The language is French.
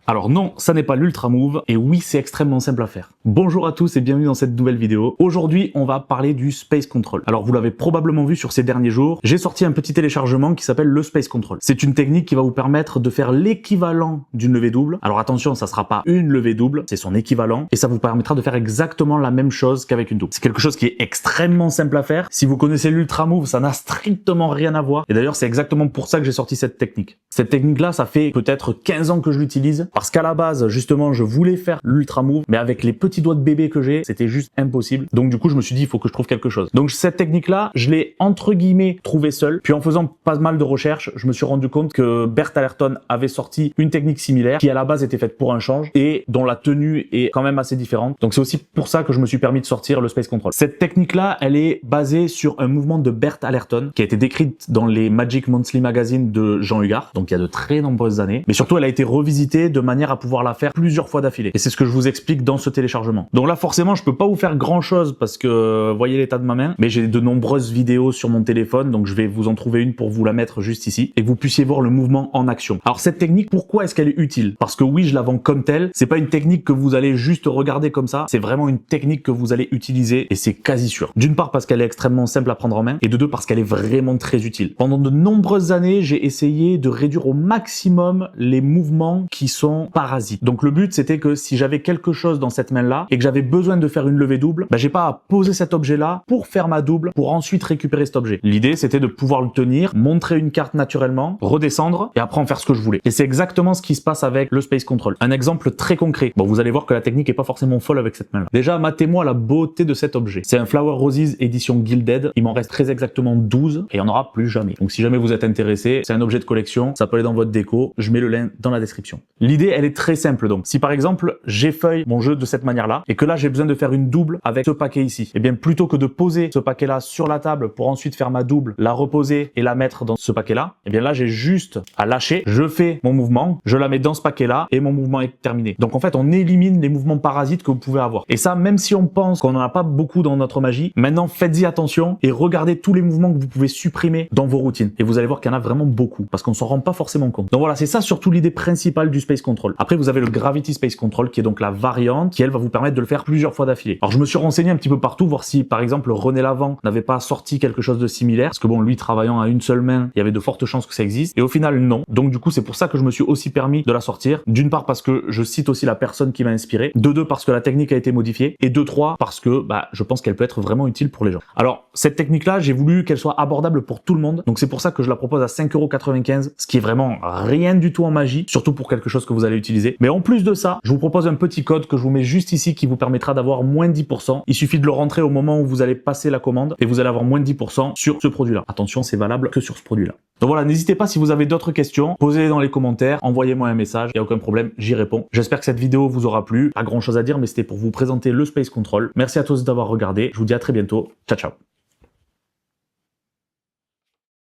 Alors non, ça n'est pas l'Ultra Move, et oui, c'est extrêmement simple à faire. Bonjour à tous et bienvenue dans cette nouvelle vidéo. Aujourd'hui, on va parler du Space Control. Alors vous l'avez probablement vu sur ces derniers jours, j'ai sorti un petit téléchargement qui s'appelle le Space Control. C'est une technique qui va vous permettre de faire l'équivalent d'une levée double. Alors attention, ça sera pas une levée double, c'est son équivalent, et ça vous permettra de faire exactement la même chose qu'avec une double. C'est quelque chose qui est extrêmement simple à faire. Si vous connaissez l'Ultra Move, ça n'a strictement rien à voir. Et d'ailleurs, c'est exactement pour ça que j'ai sorti cette technique. Cette technique-là, ça fait peut-être 15 ans que je l'utilise. Parce qu'à la base, justement, je voulais faire l'Ultra Move, mais avec les petits doigts de bébé que j'ai, c'était juste impossible. Donc du coup, je me suis dit, il faut que je trouve quelque chose. Donc cette technique-là, je l'ai entre guillemets trouvée seule. Puis en faisant pas mal de recherches, je me suis rendu compte que Bert Allerton avait sorti une technique similaire qui à la base était faite pour un change et dont la tenue est quand même assez différente. Donc c'est aussi pour ça que je me suis permis de sortir le Space Control. Cette technique-là, elle est basée sur un mouvement de Bert Allerton qui a été décrite dans les Magic Monthly Magazine de Jean Hugard, donc il y a de très nombreuses années. Mais surtout, elle a été revisitée de manière à pouvoir la faire plusieurs fois d'affilée. Et c'est ce que je vous explique dans ce téléchargement. Donc là, forcément, je peux pas vous faire grand chose parce que voyez l'état de ma main, mais j'ai de nombreuses vidéos sur mon téléphone, donc je vais vous en trouver une pour vous la mettre juste ici et que vous puissiez voir le mouvement en action. Alors cette technique, pourquoi est-ce qu'elle est utile? Parce que oui, je la vends comme telle. C'est pas une technique que vous allez juste regarder comme ça. C'est vraiment une technique que vous allez utiliser et c'est quasi sûr. D'une part parce qu'elle est extrêmement simple à prendre en main et de deux parce qu'elle est vraiment très utile. Pendant de nombreuses années, j'ai essayé de réduire au maximum les mouvements qui sont parasites. Donc le but c'était que si j'avais quelque chose dans cette main là et que j'avais besoin de faire une levée double, j'ai pas à poser cet objet là pour faire ma double pour ensuite récupérer cet objet. L'idée c'était de pouvoir le tenir, montrer une carte naturellement, redescendre et après en faire ce que je voulais. Et c'est exactement ce qui se passe avec le Space Control. Un exemple très concret. Bon, vous allez voir que la technique est pas forcément folle avec cette main là. Déjà, matez-moi la beauté de cet objet. C'est un Flower Roses édition Gilded. Il m'en reste très exactement 12 et il n'y en aura plus jamais. Donc si jamais vous êtes intéressé, c'est un objet de collection, ça peut aller dans votre déco, je mets le lien dans la description. L'idée elle est très simple donc. Si par exemple j'effeuille mon jeu de cette manière-là et que là j'ai besoin de faire une double avec ce paquet ici, et bien plutôt que de poser ce paquet-là sur la table pour ensuite faire ma double, la reposer et la mettre dans ce paquet-là, et bien là j'ai juste à lâcher, je fais mon mouvement, je la mets dans ce paquet-là et mon mouvement est terminé. Donc en fait on élimine les mouvements parasites que vous pouvez avoir. Et ça même si on pense qu'on n'en a pas beaucoup dans notre magie, maintenant faites-y attention et regardez tous les mouvements que vous pouvez supprimer dans vos routines. Et vous allez voir qu'il y en a vraiment beaucoup parce qu'on s'en rend pas forcément compte. Donc voilà, c'est ça surtout l'idée principale du Space Control. Après vous avez le Gravity Space Control qui est donc la variante qui elle va vous permettre de le faire plusieurs fois d'affilée. Alors je me suis renseigné un petit peu partout voir si par exemple René Lavant n'avait pas sorti quelque chose de similaire parce que bon lui travaillant à une seule main, il y avait de fortes chances que ça existe et au final non. Donc du coup c'est pour ça que je me suis aussi permis de la sortir. D'une part parce que je cite aussi la personne qui m'a inspiré, de deux parce que la technique a été modifiée et de trois parce que je pense qu'elle peut être vraiment utile pour les gens. Alors cette technique là j'ai voulu qu'elle soit abordable pour tout le monde donc c'est pour ça que je la propose à 5,95 €, ce qui est vraiment rien du tout en magie, surtout pour quelque chose que vous allez utiliser. Mais en plus de ça, je vous propose un petit code que je vous mets juste ici qui vous permettra d'avoir moins 10%. Il suffit de le rentrer au moment où vous allez passer la commande et vous allez avoir moins 10% sur ce produit-là. Attention, c'est valable que sur ce produit-là. Donc voilà, n'hésitez pas si vous avez d'autres questions, posez-les dans les commentaires, envoyez-moi un message, il n'y a aucun problème, j'y réponds. J'espère que cette vidéo vous aura plu. Pas grand chose à dire, mais c'était pour vous présenter le Space Control. Merci à tous d'avoir regardé, je vous dis à très bientôt. Ciao, ciao.